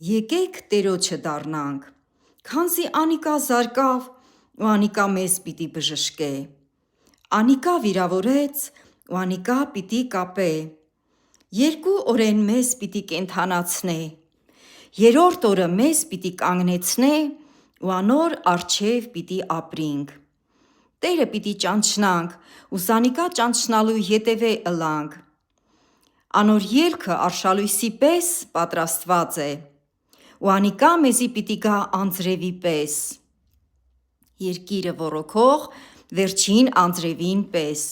Եկեք Տերոջը դառնանք, քանզի անիկա զարկավ ու անիկա մեզ պիտի բժշկե, անիկա վիրավորեց ու անիկա պիտի կապե, 2 օրեն մեզ պիտի կենդանացնե, 3-րդ օրը մեզ պիտի կանգնեցնե ու անոր առջև պիտի ապրինք, Տերը պիտի ճանչնանք ու զանիկա ճանչնալու ետևե ըլանք, անոր ելքը արշալույսի պես պատրաստված է, ու անիկա մեզի պիտի գա անձրևի պես, երկիրը ոռոգող վերջին անձրևին պես,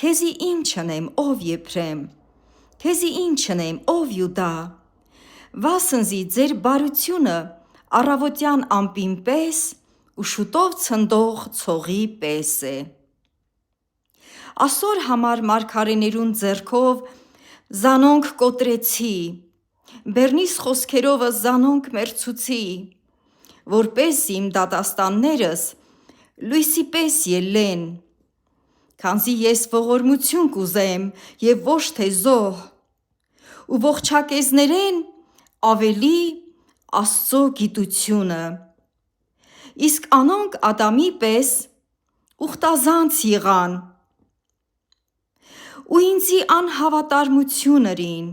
քեզի ինչ չնեմ, ով Եփրեմ, քեզի ինչ չնեմ, ով Յուդա, վասնզի ձեր բարությունը առավոտյան ամպին պես ու շուտով ցնդող ցողի պես է։ Ասոր համար մարգարեներուն ձեռքով զանոնք կոտրեցի, Բեռնիս խոսքերովը զանոնք մերցուցի, որպես իմ դատաստաններս լույսի պես ելլեն, քանզի ես ողորմություն կուզեմ և ոչ թե զոհ, ու ողջակեզներեն ավելի Աստծո գիտությունը, իսկ անոնք Ադամի պես ուխտազանց եղան, ու ինձի անհավատարմություն ըրին,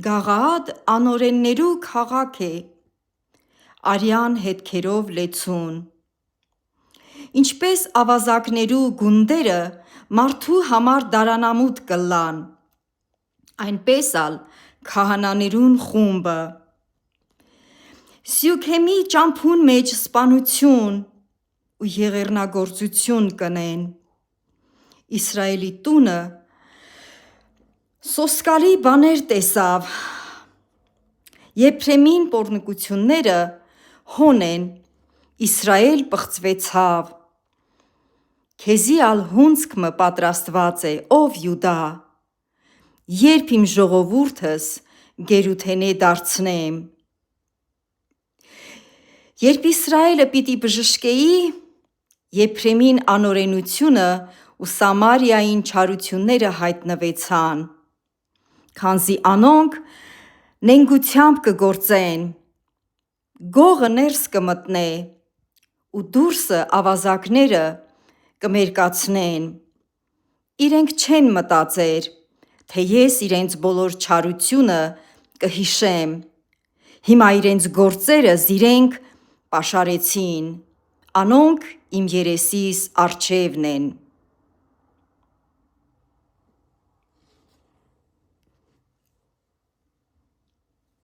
Գաղաադ անօրեններու քաղաք է, արյան հետքերով լեցուն, ինչպես ավազակներու գունդերը մարդու համար դարանամուտ կլան, այնպես ալ քահանաներուն խումբը, Սիւքեմի ճամբուն մեջ սպանություն ու եղեռնագործություն կնեն, Իսրայելի տունը սոսկալի բաներ տեսավ, Եփրեմին պոռնկությունները հոն են, Իսրայել պղծվեցավ, քեզի ալ հունձք մը պատրաստված է, ով Յուդա, երբ իմ ժողովուրդս գերութենե դարձնեմ, երբ Իսրայելը պիտի բժշկեի, Եփրեմին անօրենությունը ու Սամարիային չարությունները հայտնվեցան, քանզի անոնք նենգությամբ կգործեն, գողը ներս կմտնե, ու դուրսը ավազակները կմերկացնեն, իրենք չեն մտածեր, թե ես իրենց բոլոր չարությունը կհիշեմ, հիմա իրենց գործերս իրենք պաշարեցին, անոնք իմ երեսիս առջևն են։